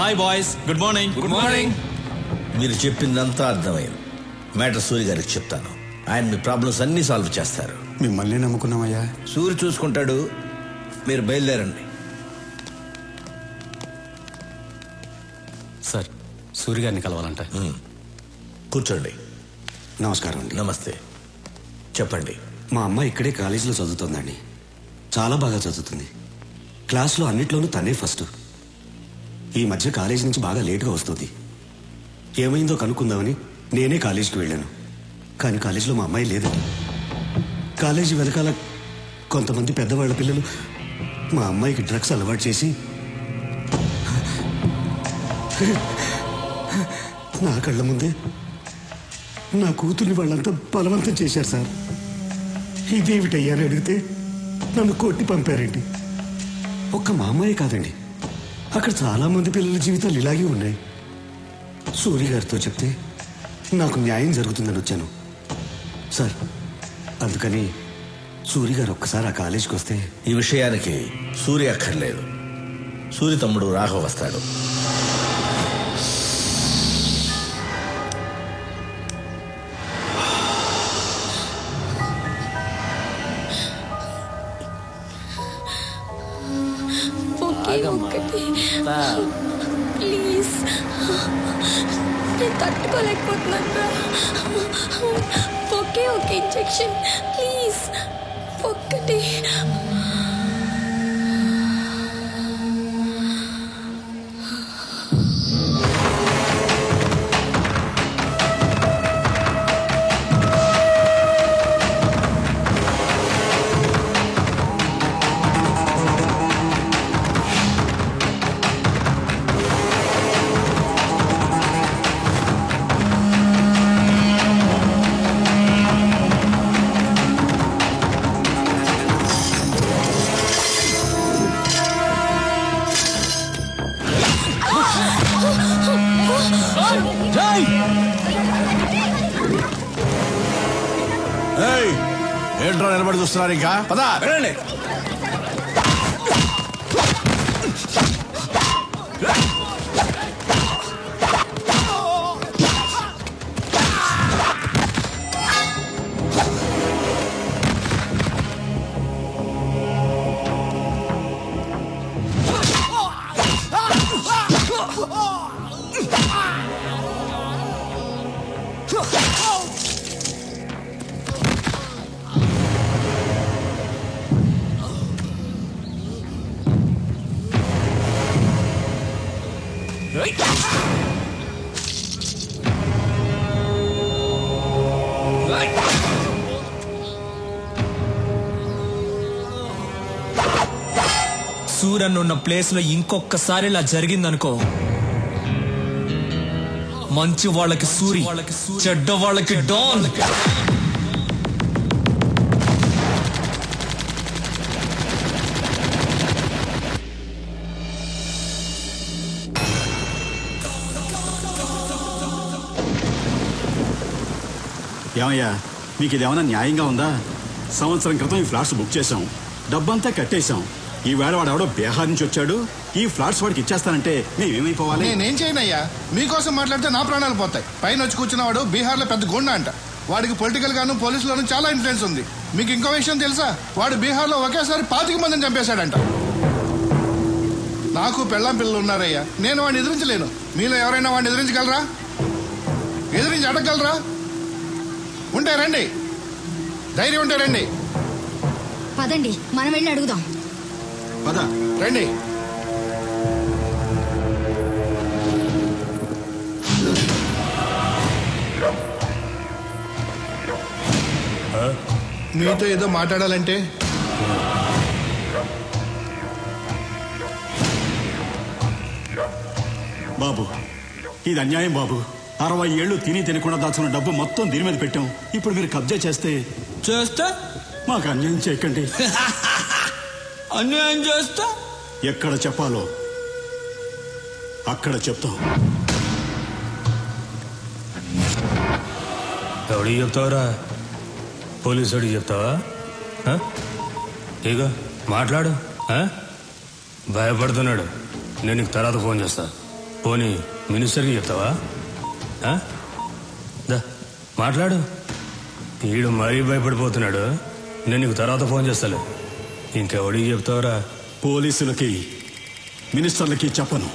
Hi boys, good morning. Good morning. మీరు చెప్పిందంతా అర్థమైంది. మ్యాటర్ సూరి గారికి చెప్తాను. ఆయన మీ ప్రాబ్లమ్స్ అన్నీ సాల్వ్ చేస్తారు. మిమ్మల్ని నమ్ముకున్నామయ్యా. సూరి చూసుకుంటాడు. మీరు బయలుదేరండి. సార్, సూరి గారిని కలవాలంట. కూర్చోండి. నమస్కారం అండి. నమస్తే. చెప్పండి. మా అమ్మాయి ఇక్కడే కాలేజీలో చదువుతుందండి. చాలా బాగా చదువుతుంది. క్లాస్లో అన్నిట్లోనూ తనే ఫస్ట్. ఈ మధ్య కాలేజీ నుంచి బాగా లేటుగా వస్తుంది. ఏమైందో కనుక్కుందామని నేనే కాలేజీకి వెళ్ళాను. కానీ కాలేజీలో మా అమ్మాయి లేదు. కాలేజీ వెనకాల కొంతమంది పెద్దవాళ్ళ పిల్లలు మా అమ్మాయికి డ్రగ్స్ అలవాటు చేసి నా కళ్ళ ముందే నా కూతుర్ని వాళ్ళంతా బలవంతం చేశారు సార్. ఇదేమిటయ్యాని అడిగితే నన్ను కొట్టి పంపారండి. ఒక్క మా అమ్మాయి కాదండి, అక్కడ చాలా మంది పిల్లల జీవితాలు ఇలాగే ఉన్నాయి. సూరి గారితో చెప్తే నాకు న్యాయం జరుగుతుందని వచ్చాను సార్. అందుకని సూరి గారు ఒక్కసారి ఆ కాలేజీకి వస్తే. ఈ విషయానికి సూరి అక్కర్లేదు. సూరి తమ్ముడు రాఘవ్ వస్తాడు. ప్లీజ్, నేను తట్టుకోలేకపోతున్నాను. ఒకే ఒక ఇంజెక్షన్ ప్లీజ్, ఒక్కటి. ఏంట్రా నిలబడి చూస్తున్నారు? ఇంకా పదా వెళ్ళండి. సూరన్ ఉన్న ప్లేస్ లో ఇంకొకసారి ఇలా జరిగిందనుకో, మంచి వాళ్ళకి సూరి, చెడ్డ వాళ్ళకి డాన్. ఏమయ్యా, మీకు ఇదేమన్నా న్యాయంగా ఉందా? సంవత్సరం క్రితం ఈ ఫ్లాట్స్ బుక్ చేశాం, డబ్బంతా కట్టేశాం. ఈవేళ వాడు ఎవడో బీహార్ నుంచి వచ్చాడు, ఈ ఫ్లాట్స్ వాడికి ఇచ్చేస్తానంటే మేమేమైపోవాలి? నేనేం చేయనయ్యా, మీకోసం మాట్లాడితే నా ప్రాణాలు పోతాయి. పైన వచ్చి కూర్చున్నవాడు బీహార్లో పెద్ద గుండా అంట. వాడికి పొలిటికల్ గాను పోలీసులోనూ చాలా ఇన్ఫ్లుయెన్స్ ఉంది. మీకు ఇంకో విషయం తెలుసా? వాడు బీహార్లో ఒకేసారి 25 మందిని చంపేశాడంట. నాకు పెళ్ళాం పిల్లలు ఉన్నారయ్యా, నేను వాడిని ఎదిరించలేను. మీలో ఎవరైనా వాడిని ఎదిరించగలరా? ఎదిరించి అడగగలరా? ఉంటే రండి, ధైర్యం ఉంటే రండి. పదండి, మనం వెళ్ళి అడుగుదాం. పద రండి. మీతో ఏదో మాట్లాడాలంటే. బాబు, ఇది అన్యాయం బాబు. 60 ఏళ్ళు తిని తినకుండా దాచుకున్న డబ్బు మొత్తం దీని మీద పెట్టాం. ఇప్పుడు మీరు కబ్జా చేస్తే మాకు అన్యాయం చేయకండి. అన్యాయం చేస్తా ఎక్కడ చెప్పాలో అక్కడ చెప్తాం. ఎవడికి చెప్తావురా? పోలీసు వాడికి చెప్తావా? ఇక మాట్లాడు. భయపడుతున్నాడు. నేను నీకు తర్వాత ఫోన్ చేస్తా. పోనీ మినిస్టర్కి చెప్తావా? దా మాట్లాడు. వీడు మరీ భయపడిపోతున్నాడు. నేను నీకు తర్వాత ఫోన్ చేస్తాలే. ఇంకెవడికి చెప్తావురా? పోలీసులకి, మినిస్టర్లకి చెప్పను.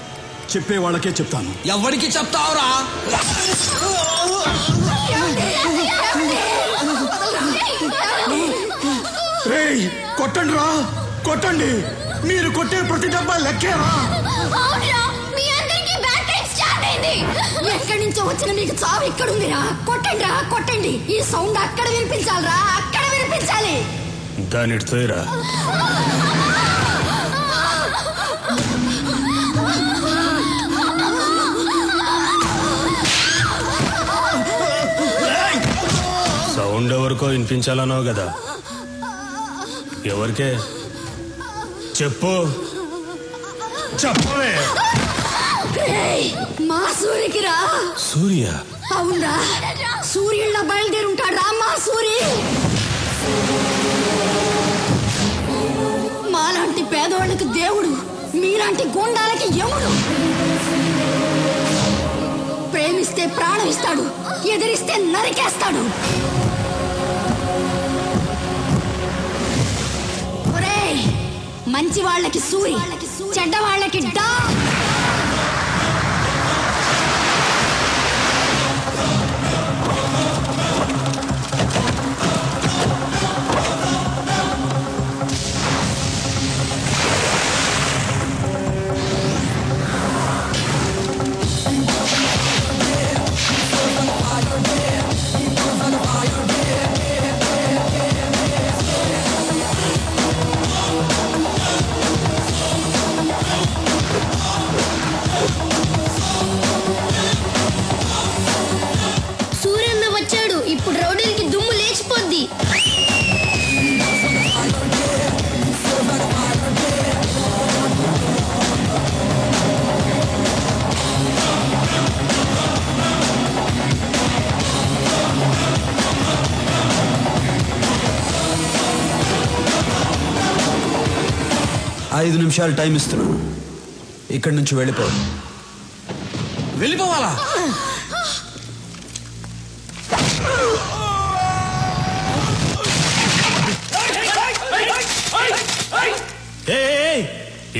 చెప్పే వాళ్ళకే చెప్తాను. ఎవరికి చెప్తావురా? కొట్టండి రా, కొట్టండి. మీరు కొట్టే ప్రతి డబ్బా లెక్కేరా. ఎక్కడి నుంచో వచ్చిన మీకు చావు ఇక్కడుందిరా. కొట్టండి రా, కొట్టండి. ఈ సౌండ్ అక్కడ వినిపించాలిరా, అక్కడ వినిపించాలి. దాని తోయరా. సౌండ్ ఎవరికో వినిపించాలన్నావు కదా, ఎవరికే? చెప్పు, చెప్పవే. మా సూర్యకి రా. సూర్య? అవునరా, సూర్యుడిలో బయలుదేరుంటాడు రా మా సూర్య. మాలాంటి పేదవాళ్ళకి దేవుడు, మీలాంటి గూండాలకి యముడు. ప్రేమిస్తే ప్రాణం ఇస్తాడు, ఎదిరిస్తే నరికేస్తాడు. ఒరేయ్, మంచి వాళ్ళకి సూరి, చెడ్డ వాళ్ళకి డా. ఇప్పుడు రౌడీలకి దుమ్ము లేచిపోద్ది. ఐదు నిమిషాలు టైం ఇస్తున్నాను. ఇక్కడి నుంచి వెళ్ళిపో. వెళ్ళిపోవాలా?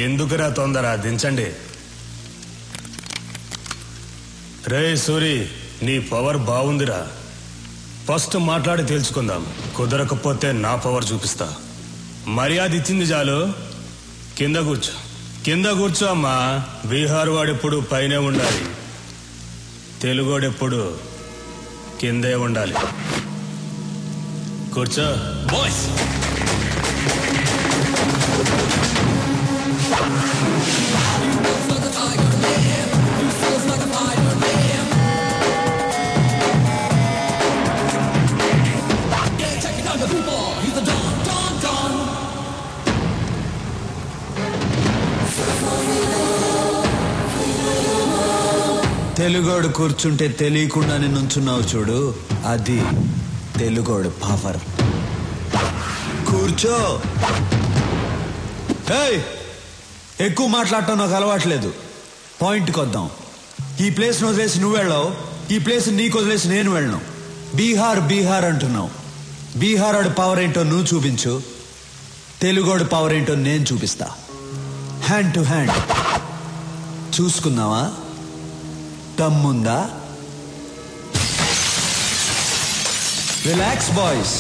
ఎందుకురా తొందర? దించండి. రే సూరి, నీ పవర్ బాగుందిరా. ఫస్ట్ మాట్లాడి తేల్చుకుందాం. కుదరకపోతే నా పవర్ చూపిస్తా. మర్యాద ఇచ్చింది చాలు. కింద కూర్చో, కింద కూర్చో అమ్మా. బీహార్ వాడెప్పుడు పైనే ఉండాలి, తెలుగోడెప్పుడు కిందే ఉండాలి. కూర్చో. బాయ్స్, తెలుగోడు కూర్చుంటే తెలియకుండానే నుంచున్నావు చూడు, అది తెలుగోడు పవర్. కూర్చో. ఎక్కువ మాట్లాడటం నాకు అలవాట్లేదు. పాయింట్కి వద్దాం. ఈ ప్లేస్ని వదిలేసి నువ్వు వెళ్ళావు, ఈ ప్లేస్ నీకు వదిలేసి నేను వెళ్ళను. బీహార్ బీహార్ అంటున్నావు. బీహార్ వాడి పవర్ ఏంటో నువ్వు చూపించు, తెలుగోడు పవర్ ఏంటో నేను చూపిస్తా. హ్యాండ్ టు హ్యాండ్ చూసుకుందామా? దమ్ముందా? Relax boys.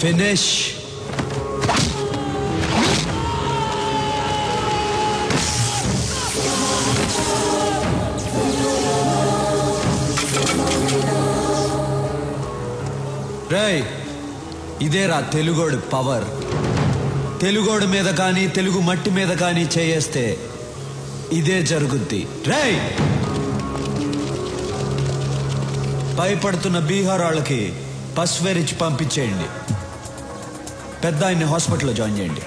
ఫినిష్. రేయ్, ఇదేరా తెలుగోడు పవర్. తెలుగోడు మీద కానీ తెలుగు మట్టి మీద కానీ చేయేస్తే ఇదే జరుగుద్ది. రేయ్, భయపడుతున్న బీహార్ వాళ్ళకి పసువేరిచ్చి పంపించేయండి. పెద్ద ఆయన్ని హాస్పిటల్లో జాయిన్ చేయండి.